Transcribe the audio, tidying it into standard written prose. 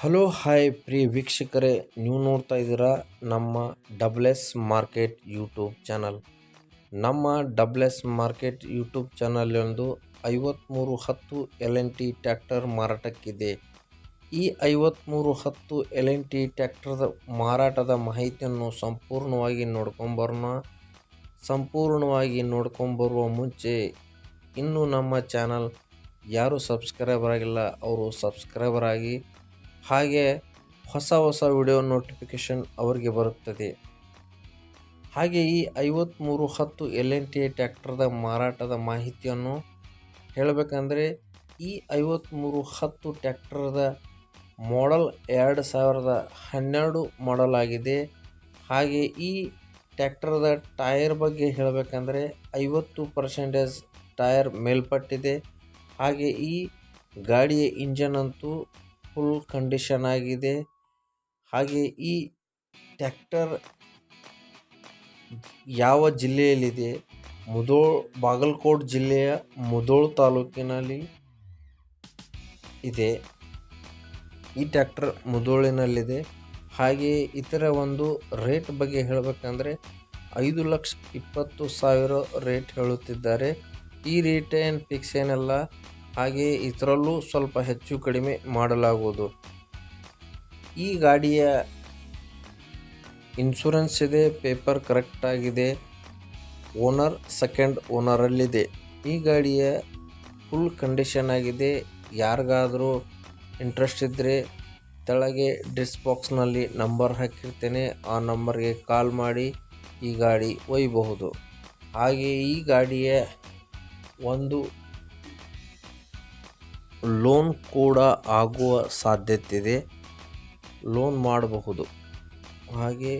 Hello hi ಪ್ರಿಯ ವೀಕ್ಷಕರೇ, ನೀವು ನೋಡ್ತಾ ಇದ್ದೀರಾ ನಮ್ಮ double S market YouTube channel. ನಮ್ಮ double S market YouTube channel 5310 LNT tractor ಮಾರಾಟಕ್ಕಿದೆ. ಈ 5310 LNT ಟ್ರ್ಯಾಕ್ಟರ್ದ ಮಾರಾಟದ ಮಾಹಿತಿಯನ್ನು ಸಂಪೂರ್ಣವಾಗಿ ನೋಡ್ಕೊಂಬರುವ ಮುಂಚೆ ಇನ್ನೂ ನಮ್ಮ ಚಾನಲ್ ಯಾರು ಸಬ್ಸ್ಕ್ರೈಬರ್ ಆಗಿಲ್ಲ ಅವರು ಸಬ್ಸ್ಕ್ರೈಬರ್ ಆಗಿ, ಹಾಗೆ ಹೊಸ ವಿಡಿಯೋ ನೋಟಿಫಿಕೇಷನ್ ಅವರಿಗೆ ಬರುತ್ತದೆ. ಹಾಗೆ ಈ 5310 LNT ಟ್ರ್ಯಾಕ್ಟರ್ದ ಮಾರಾಟದ ಮಾಹಿತಿಯನ್ನು ಹೇಳಬೇಕಂದ್ರೆ, ಈ 5310 ಟ್ರ್ಯಾಕ್ಟರ್ದ ಮಾಡೆಲ್ 2012 ಮಾಡೆಲ್ ಆಗಿದೆ. ಹಾಗೆ ಈ ಟ್ರ್ಯಾಕ್ಟರ್ದ ಟೈರ್ ಬಗ್ಗೆ ಹೇಳಬೇಕಂದ್ರೆ 50% ಟೈರ್ ಮೇಲ್ಪಟ್ಟಿದೆ. ಹಾಗೆ ಈ ಗಾಡಿಯ ಇಂಜನ್ ಅಂತೂ ಫುಲ್ ಕಂಡೀಷನ್ ಆಗಿದೆ. ಹಾಗೆ ಈ ಟ್ರ್ಯಾಕ್ಟರ್ ಯಾವ ಜಿಲ್ಲೆಯಲ್ಲಿದೆ? ಬಾಗಲಕೋಟೆ ಜಿಲ್ಲೆಯ ಮುಧೋಳ ತಾಲೂಕಿನಲ್ಲಿ ಇದೆ. ಈ ಟ್ರ್ಯಾಕ್ಟರ್ ಮುಧೋಳಿನಲ್ಲಿದೆ. ಹಾಗೆ ಇದರ ಒಂದು ರೇಟ್ ಬಗ್ಗೆ ಹೇಳಬೇಕಂದ್ರೆ 5,20,000 ರೇಟ್ ಹೇಳುತ್ತಿದ್ದಾರೆ. ಈ ರೇಟ್ ಏನು ಫಿಕ್ಸ್ ಏನಲ್ಲ. ಹಾಗೆ ಇದರಲ್ಲೂ ಸ್ವಲ್ಪ ಹೆಚ್ಚು ಕಡಿಮೆ ಮಾಡಲಾಗುವುದು. ಈ ಗಾಡಿಯ ಇನ್ಶೂರೆನ್ಸ್ ಇದೆ, ಪೇಪರ್ ಕರೆಕ್ಟ್ ಆಗಿದೆ, ಓನರ್ ಸೆಕೆಂಡ್ ಓನರಲ್ಲಿದೆ. ಈ ಗಾಡಿಯ ಫುಲ್ ಕಂಡೀಷನ್ ಆಗಿದೆ. ಯಾರಿಗಾದರೂ ಇಂಟ್ರೆಸ್ಟ್ ಇದ್ದರೆ ಕೆಳಗೆ ಡಿಸ್ಕ್ ಬಾಕ್ಸ್ನಲ್ಲಿ ನಂಬರ್ ಹಾಕಿರ್ತೇನೆ, ಆ ನಂಬರ್ಗೆ ಕಾಲ್ ಮಾಡಿ ಈ ಗಾಡಿ ಒಯ್ಯಬಹುದು. ಹಾಗೆ ಈ ಗಾಡಿಯ ಒಂದು ಲೋನ್ ಕೂಡ ಆಗುವ ಸಾಧ್ಯತೆ ಇದೆ, ಲೋನ್ ಮಾಡಬಹುದು. ಹಾಗೆ